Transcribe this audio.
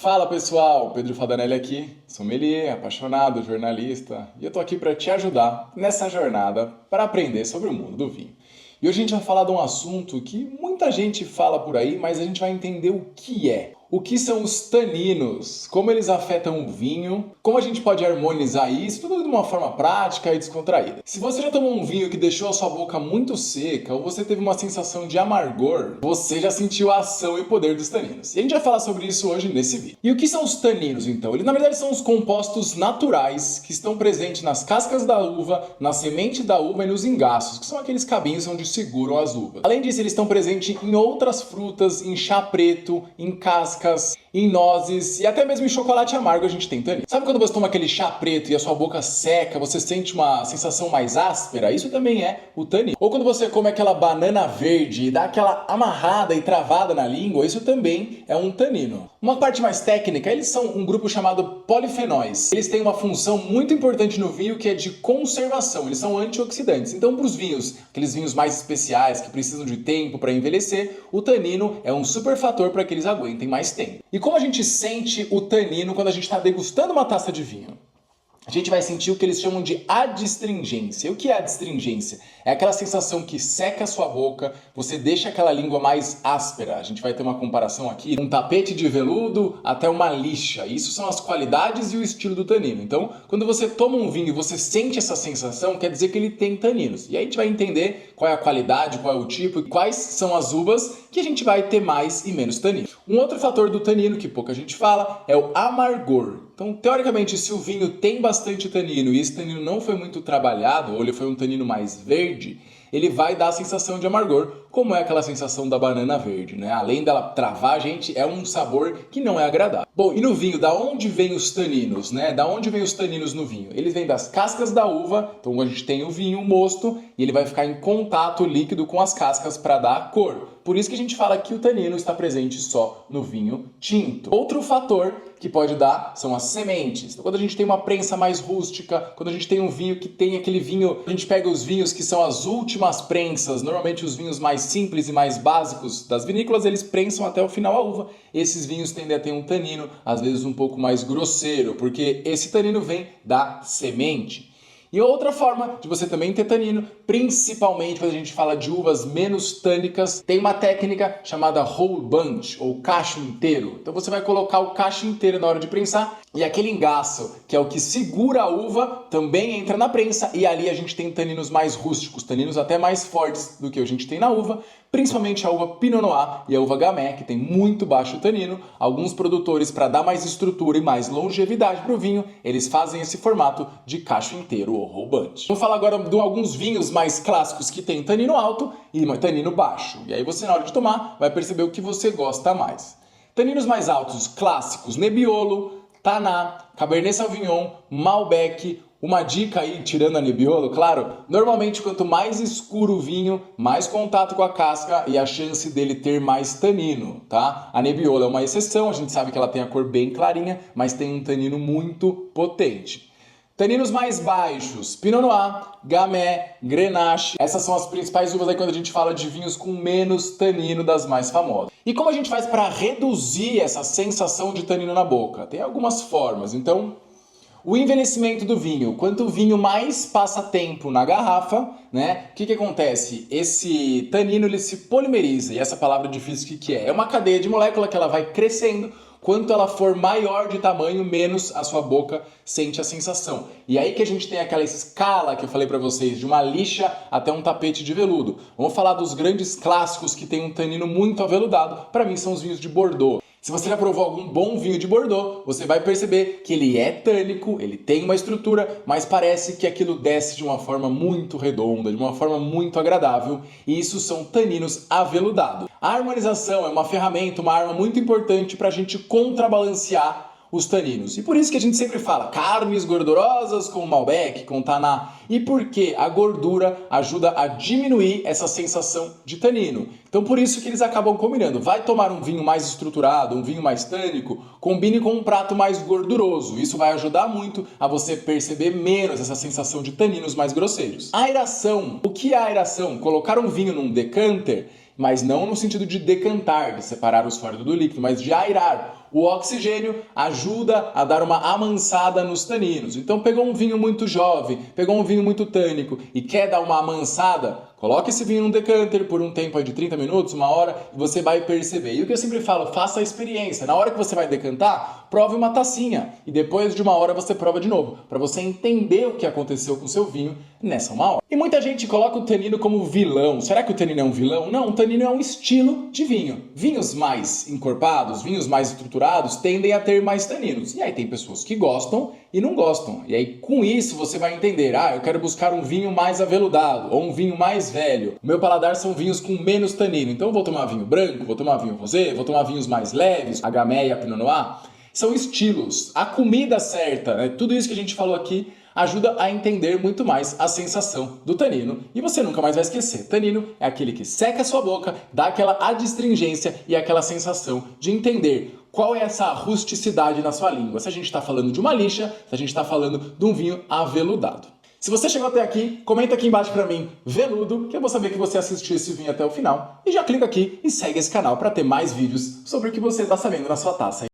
Fala pessoal, Pedro Fadanelli aqui, sommelier, apaixonado, jornalista, e eu tô aqui para te ajudar nessa jornada para aprender sobre o mundo do vinho. E hoje a gente vai falar de um assunto que muita gente fala por aí, mas a gente vai entender o que é. O que são os taninos, como eles afetam o vinho, como a gente pode harmonizar isso, tudo de uma forma prática e descontraída. Se você já tomou um vinho que deixou a sua boca muito seca ou você teve uma sensação de amargor, você já sentiu a ação e poder dos taninos. E a gente vai falar sobre isso hoje nesse vídeo. E o que são os taninos então? Eles na verdade são os compostos naturais que estão presentes nas cascas da uva, na semente da uva e nos engaços, que são aqueles cabinhos onde seguram as uvas. Além disso, eles estão presentes em outras frutas, em chá preto, em cascas, em nozes e até mesmo em chocolate amargo a gente tem tanino. Sabe quando você toma aquele chá preto e a sua boca seca, você sente uma sensação mais áspera? Isso também é o tanino. Ou quando você come aquela banana verde e dá aquela amarrada e travada na língua, isso também é um tanino. Uma parte mais técnica, eles são um grupo chamado polifenóis. Eles têm uma função muito importante no vinho que é de conservação, eles são antioxidantes. Então para os vinhos, aqueles vinhos mais especiais que precisam de tempo para envelhecer, o tanino é um super fator para que eles aguentem mais tempo. E como a gente sente o tanino quando a gente está degustando uma taça de vinho? A gente vai sentir o que eles chamam de adstringência. E o que é adstringência? É aquela sensação que seca a sua boca, você deixa aquela língua mais áspera. A gente vai ter uma comparação aqui, um tapete de veludo até uma lixa. Isso são as qualidades e o estilo do tanino. Então, quando você toma um vinho e você sente essa sensação, quer dizer que ele tem taninos. E aí a gente vai entender qual é a qualidade, qual é o tipo e quais são as uvas que a gente vai ter mais e menos tanino. Um outro fator do tanino que pouca gente fala é o amargor. Então, teoricamente, se o vinho tem bastante tanino e esse tanino não foi muito trabalhado, ou ele foi um tanino mais verde, ele vai dar a sensação de amargor, como é aquela sensação da banana verde, né? Além dela travar a gente, é um sabor que não é agradável. Bom, e no vinho, da onde vêm os taninos, né? Da onde vêm os taninos no vinho? Eles vêm das cascas da uva, então a gente tem o vinho, o mosto, e ele vai ficar em contato líquido com as cascas para dar a cor. Por isso que a gente fala que o tanino está presente só no vinho tinto. Outro fator que pode dar são as sementes. Então, quando a gente tem uma prensa mais rústica, quando a gente tem um vinho que tem aquele vinho, a gente pega os vinhos que são as últimas prensas, normalmente os vinhos mais simples e mais básicos das vinícolas, eles prensam até o final a uva. Esses vinhos tendem a ter um tanino, às vezes um pouco mais grosseiro, porque esse tanino vem da semente. E outra forma de você também ter tanino, principalmente quando a gente fala de uvas menos tânicas, tem uma técnica chamada whole bunch, ou cacho inteiro. Então você vai colocar o cacho inteiro na hora de prensar, e aquele engaço, que é o que segura a uva, também entra na prensa, e ali a gente tem taninos mais rústicos, taninos até mais fortes do que a gente tem na uva, principalmente a uva Pinot Noir e a uva Gamay, que tem muito baixo tanino. Alguns produtores, para dar mais estrutura e mais longevidade para o vinho, eles fazem esse formato de cacho inteiro ou whole bunch. Vamos falar agora de alguns vinhos mais clássicos que tem tanino alto e tanino baixo. E aí você, na hora de tomar, vai perceber o que você gosta mais. Taninos mais altos, clássicos, Nebbiolo, Tannat, Cabernet Sauvignon, Malbec. Uma dica aí, tirando a Nebbiolo, claro, normalmente quanto mais escuro o vinho, mais contato com a casca e a chance dele ter mais tanino, tá? A Nebbiolo é uma exceção, a gente sabe que ela tem a cor bem clarinha, mas tem um tanino muito potente. Taninos mais baixos, Pinot Noir, Gamay, Grenache. Essas são as principais uvas aí quando a gente fala de vinhos com menos tanino, das mais famosas. E como a gente faz para reduzir essa sensação de tanino na boca? Tem algumas formas, então... O envelhecimento do vinho. Quanto o vinho mais passa tempo na garrafa, né? O que acontece? Esse tanino ele se polimeriza. E essa palavra difícil que é? É uma cadeia de molécula que ela vai crescendo. Quanto ela for maior de tamanho, menos a sua boca sente a sensação. E aí que a gente tem aquela escala que eu falei para vocês, de uma lixa até um tapete de veludo. Vamos falar dos grandes clássicos que tem um tanino muito aveludado. Para mim são os vinhos de Bordeaux. Se você já provou algum bom vinho de Bordeaux, você vai perceber que ele é tânico, ele tem uma estrutura, mas parece que aquilo desce de uma forma muito redonda, de uma forma muito agradável, e isso são taninos aveludados. A harmonização é uma ferramenta, uma arma muito importante para a gente contrabalancear os taninos. E por isso que a gente sempre fala carnes gordurosas com Malbec, com Tannat. E porque a gordura ajuda a diminuir essa sensação de tanino. Então por isso que eles acabam combinando. Vai tomar um vinho mais estruturado, um vinho mais tânico, combine com um prato mais gorduroso. Isso vai ajudar muito a você perceber menos essa sensação de taninos mais grosseiros. Aeração. O que é aeração? Colocar um vinho num decanter. mas não no sentido de decantar, de separar o sólido do líquido, mas de aerar. O oxigênio ajuda a dar uma amansada nos taninos. Então pegou um vinho muito jovem, pegou um vinho muito tânico e quer dar uma amansada, coloque esse vinho num decanter por um tempo de 30 minutos, uma hora, e você vai perceber. E o que eu sempre falo, faça a experiência. Na hora que você vai decantar, prove uma tacinha. E depois de uma hora você prova de novo, para você entender o que aconteceu com o seu vinho nessa uma hora. E muita gente coloca o tanino como vilão. Será que o tanino é um vilão? Não, o tanino é um estilo de vinho. Vinhos mais encorpados, vinhos mais estruturados, tendem a ter mais taninos. E aí tem pessoas que gostam e não gostam. E aí com isso você vai entender, eu quero buscar um vinho mais aveludado ou um vinho mais velho. O meu paladar são vinhos com menos tanino. Então eu vou tomar vinho branco, vou tomar vinho rosé, vou tomar vinhos mais leves, a Gamay e a Pinot Noir. São estilos. A comida certa, né? Tudo isso que a gente falou aqui ajuda a entender muito mais a sensação do tanino. E você nunca mais vai esquecer. Tanino é aquele que seca a sua boca, dá aquela adstringência e aquela sensação de entender qual é essa rusticidade na sua língua. Se a gente está falando de uma lixa, se a gente está falando de um vinho aveludado. Se você chegou até aqui, comenta aqui embaixo pra mim, veludo, que eu vou saber que você assistiu esse vinho até o final. E já clica aqui e segue esse canal para ter mais vídeos sobre o que você está sabendo na sua taça.